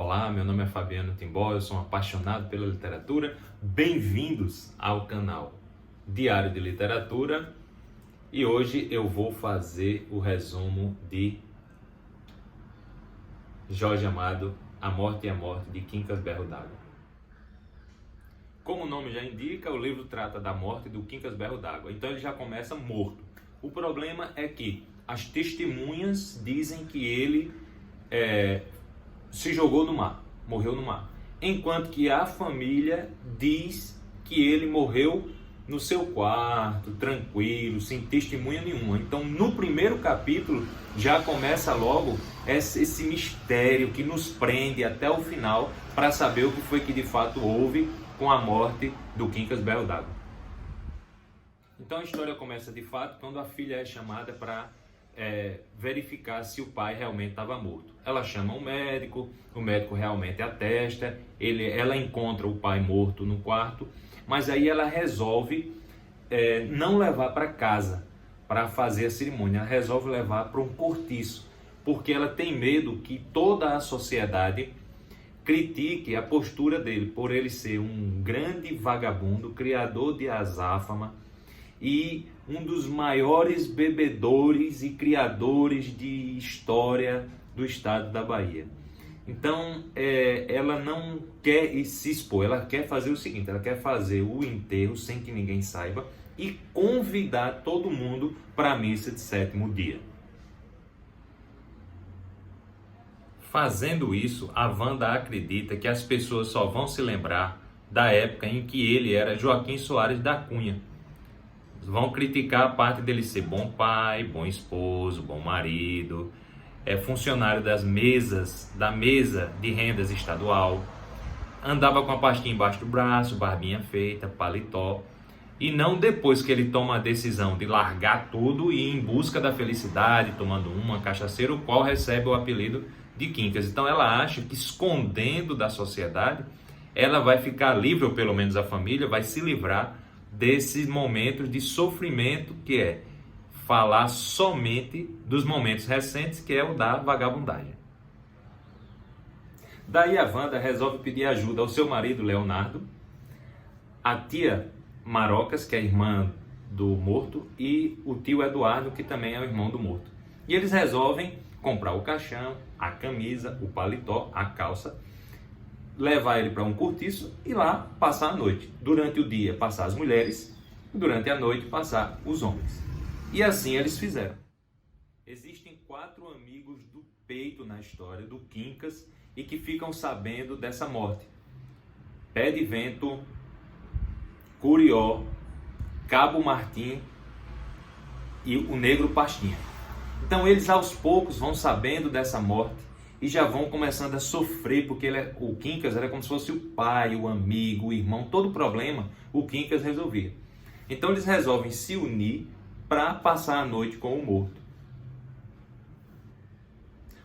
Olá, meu nome é Fabiano Timbó, eu sou um apaixonado pela literatura. Bem-vindos ao canal Diário de Literatura e hoje eu vou fazer o resumo de Jorge Amado, A Morte e a Morte de Quincas Berro d'Água. Como o nome já indica, o livro trata da morte do Quincas Berro d'Água, então ele já começa morto. O problema é que as testemunhas dizem que ele se jogou no mar, morreu no mar, enquanto que a família diz que ele morreu no seu quarto, tranquilo, sem testemunha nenhuma. Então, no primeiro capítulo, já começa logo esse mistério que nos prende até o final para saber o que foi que de fato houve com a morte do Quincas Berro d'Água. Então, a história começa de fato quando a filha é chamada para verificar se o pai realmente estava morto. Ela chama o médico realmente atesta, ela encontra o pai morto no quarto, mas aí ela resolve não levar para casa para fazer a cerimônia, ela resolve levar para um cortiço, porque ela tem medo que toda a sociedade critique a postura dele, por ele ser um grande vagabundo, criador de azáfama, e um dos maiores bebedores e criadores de história do estado da Bahia. Então, ela não quer se expor, ela quer fazer o seguinte, ela quer fazer o enterro sem que ninguém saiba e convidar todo mundo para a missa de sétimo dia. Fazendo isso, a Wanda acredita que as pessoas só vão se lembrar da época em que ele era Joaquim Soares da Cunha. Vão criticar a parte dele ser bom pai, bom esposo, bom marido, funcionário da mesa de rendas estadual, andava com a pastinha embaixo do braço, barbinha feita, paletó, e não depois que ele toma a decisão de largar tudo e ir em busca da felicidade, tomando uma cachaceira, o qual recebe o apelido de Quincas. Então ela acha que escondendo da sociedade, ela vai ficar livre, ou pelo menos a família vai se livrar desses momentos de sofrimento, que é falar somente dos momentos recentes, que é o da vagabundagem. Daí a Wanda resolve pedir ajuda ao seu marido Leonardo, a tia Marocas, que é a irmã do morto, e o tio Eduardo, que também é o irmão do morto. E eles resolvem comprar o caixão, a camisa, o paletó, a calça, levar ele para um cortiço e lá passar a noite. Durante o dia passar as mulheres, durante a noite passar os homens. E assim eles fizeram. Existem 4 amigos do peito na história do Quincas e que ficam sabendo dessa morte: Pé de Vento, Curió, Cabo Martim e o Negro Pastinha. Então eles aos poucos vão sabendo dessa morte e já vão começando a sofrer, porque o Quincas era como se fosse o pai, o amigo, o irmão, todo problema o Quincas resolvia. Então eles resolvem se unir para passar a noite com o morto.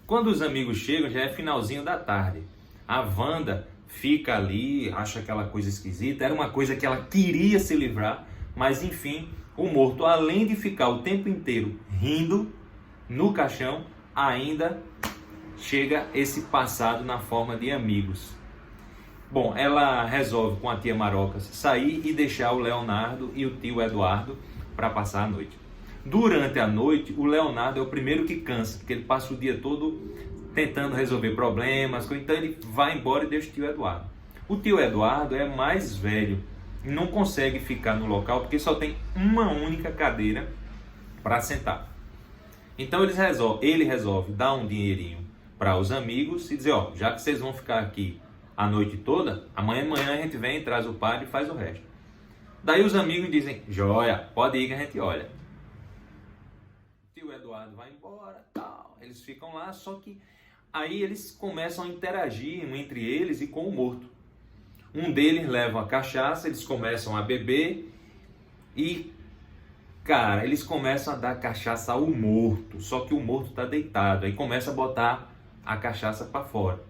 Quando os amigos chegam, já é finalzinho da tarde. A Wanda fica ali, acha aquela coisa esquisita, era uma coisa que ela queria se livrar, mas enfim, o morto, além de ficar o tempo inteiro rindo no caixão, ainda chega esse passado na forma de amigos. Bom, ela resolve com a tia Marocas sair e deixar o Leonardo e o tio Eduardo para passar a noite. Durante a noite, o Leonardo é o primeiro que cansa, porque ele passa o dia todo tentando resolver problemas, então ele vai embora e deixa o tio Eduardo. O tio Eduardo é mais velho, não consegue ficar no local porque só tem uma única cadeira para sentar. Então ele resolve dar um dinheirinho para os amigos e dizer, já que vocês vão ficar aqui a noite toda, amanhã a gente vem, traz o padre e faz o resto. Daí os amigos dizem, joia, pode ir que a gente olha. O tio Eduardo vai embora, tal, eles ficam lá, só que aí eles começam a interagir entre eles e com o morto. Um deles leva a cachaça, eles começam a beber e, cara, eles começam a dar cachaça ao morto, só que o morto está deitado, aí começa a botar a cachaça para fora.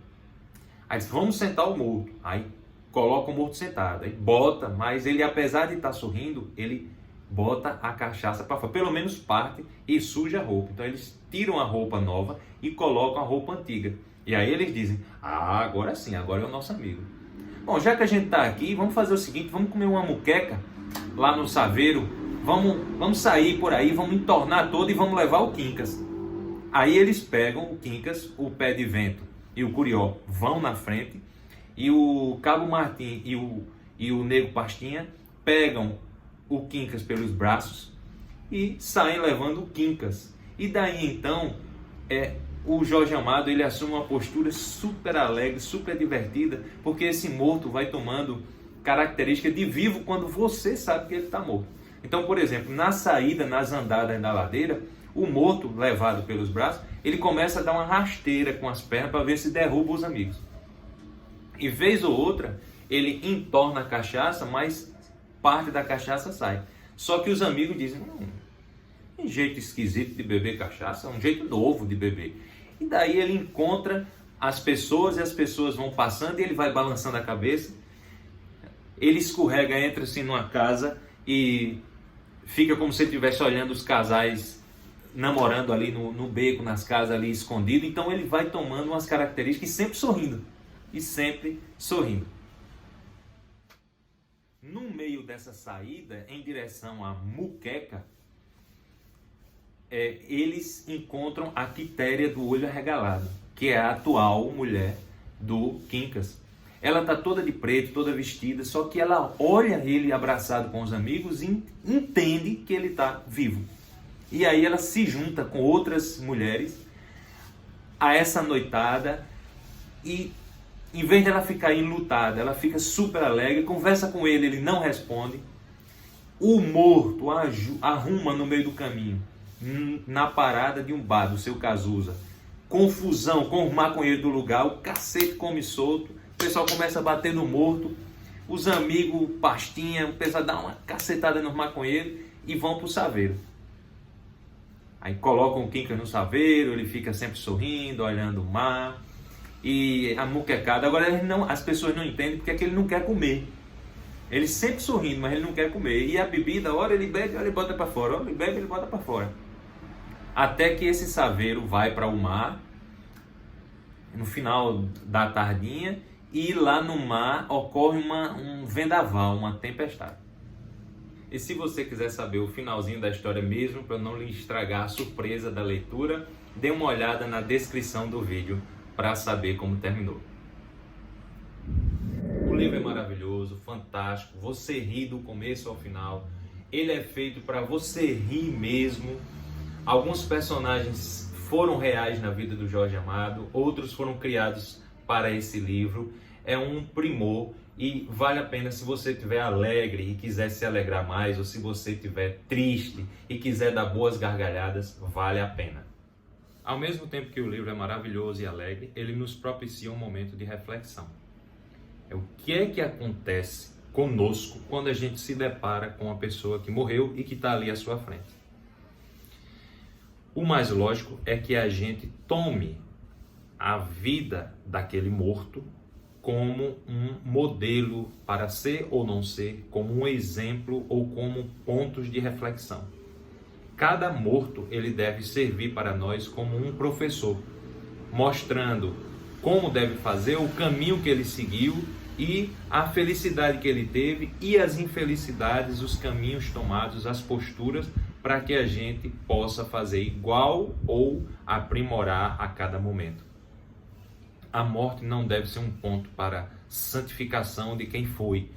Aí diz, vamos sentar o morto. Aí coloca o morto sentado, aí bota, mas ele, apesar de estar sorrindo, ele bota a cachaça para fora, pelo menos parte, e suja a roupa. Então eles tiram a roupa nova e colocam a roupa antiga. E aí eles dizem, agora sim, agora é o nosso amigo. Bom, já que a gente está aqui, vamos fazer o seguinte, vamos comer uma muqueca lá no Saveiro, vamos sair por aí, vamos entornar todo e vamos levar o Quincas. Aí eles pegam o Quincas, o Pé de Vento e o Curió vão na frente, e o Cabo Martim e o Nego Pastinha pegam o Quincas pelos braços e saem levando o Quincas. E daí então, o Jorge Amado ele assume uma postura super alegre, super divertida, porque esse morto vai tomando característica de vivo quando você sabe que ele está morto. Então, por exemplo, na saída, nas andadas da ladeira, o morto, levado pelos braços, ele começa a dar uma rasteira com as pernas para ver se derruba os amigos. E vez ou outra, ele entorna a cachaça, mas parte da cachaça sai. Só que os amigos dizem, um jeito esquisito de beber cachaça, um jeito novo de beber. E daí ele encontra as pessoas e as pessoas vão passando e ele vai balançando a cabeça. Ele escorrega, entra assim numa casa e fica como se ele estivesse olhando os casais namorando ali no beco, nas casas ali escondido. Então ele vai tomando umas características e sempre sorrindo. E sempre sorrindo. No meio dessa saída, em direção à muqueca, eles encontram a Quitéria do Olho Arregalado, que é a atual mulher do Quincas. Ela está toda de preto, toda vestida, só que ela olha ele abraçado com os amigos e entende que ele está vivo. E aí ela se junta com outras mulheres a essa noitada e, em vez de ela ficar enlutada, ela fica super alegre, conversa com ele, ele não responde. O morto arruma no meio do caminho, na parada de um bar do seu Cazuza, confusão com os maconheiros do lugar, o cacete come solto, o pessoal começa a bater no morto, os amigos Pastinha, o pessoal dá uma cacetada nos maconheiros e vão pro Saveiro. Aí colocam o Quincas no Saveiro, ele fica sempre sorrindo, olhando o mar e a muquecada. Agora as pessoas não entendem porque é que ele não quer comer. Ele sempre sorrindo, mas ele não quer comer. E a bebida, hora ele bebe, hora ele bota para fora, hora ele bebe, ele bota para fora. Até que esse Saveiro vai para o mar, no final da tardinha, e lá no mar ocorre um vendaval, uma tempestade. E se você quiser saber o finalzinho da história mesmo, para não lhe estragar a surpresa da leitura, dê uma olhada na descrição do vídeo para saber como terminou. O livro é maravilhoso, fantástico, você ri do começo ao final. Ele é feito para você rir mesmo. Alguns personagens foram reais na vida do Jorge Amado, outros foram criados para esse livro. É um primor e vale a pena se você estiver alegre e quiser se alegrar mais, ou se você estiver triste e quiser dar boas gargalhadas, vale a pena. Ao mesmo tempo que o livro é maravilhoso e alegre, ele nos propicia um momento de reflexão. O que é que acontece conosco quando a gente se depara com uma pessoa que morreu e que está ali à sua frente? O mais lógico é que a gente tome a vida daquele morto como um modelo para ser ou não ser, como um exemplo ou como pontos de reflexão. Cada morto ele deve servir para nós como um professor, mostrando como deve fazer, o caminho que ele seguiu e a felicidade que ele teve e as infelicidades, os caminhos tomados, as posturas, para que a gente possa fazer igual ou aprimorar a cada momento. A morte não deve ser um ponto para santificação de quem foi.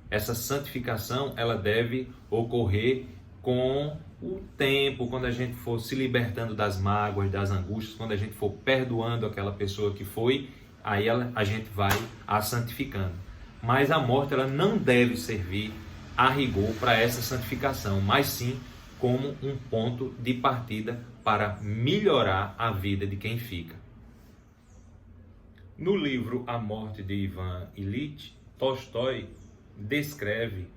Essa santificação ela deve ocorrer com o tempo, quando a gente for se libertando das mágoas, das angústias, quando a gente for perdoando aquela pessoa que foi, aí a gente vai a santificando. Mas a morte ela não deve servir a rigor para essa santificação, mas sim como um ponto de partida para melhorar a vida de quem fica. No livro A Morte de Ivan Ilitch, Tolstói descreve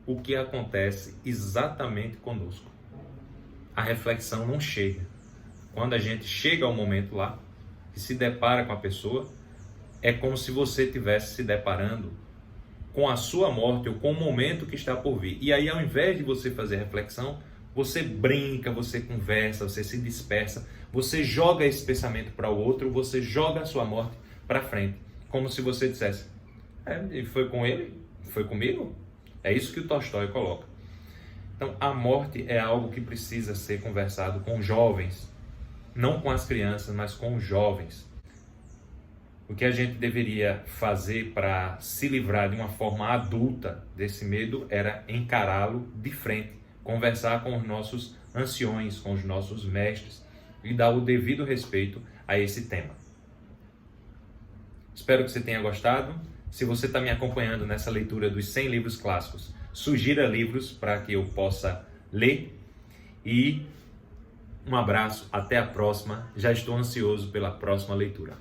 o que acontece exatamente conosco. A reflexão não chega. Quando a gente chega ao momento lá e se depara com a pessoa, é como se você estivesse se deparando com a sua morte ou com o momento que está por vir. E aí, ao invés de você fazer reflexão, Você brinca, você conversa, você se dispersa, você joga esse pensamento para o outro, você joga a sua morte para frente, como se você dissesse: e foi com ele? Foi comigo? É isso que o Tolstói coloca. Então, a morte é algo que precisa ser conversado com jovens, não com as crianças, mas com os jovens. O que a gente deveria fazer para se livrar de uma forma adulta desse medo era encará-lo de frente, conversar com os nossos anciões, com os nossos mestres e dar o devido respeito a esse tema. Espero que você tenha gostado. Se você está me acompanhando nessa leitura dos 100 livros clássicos, sugira livros para que eu possa ler. E um abraço, até a próxima. Já estou ansioso pela próxima leitura.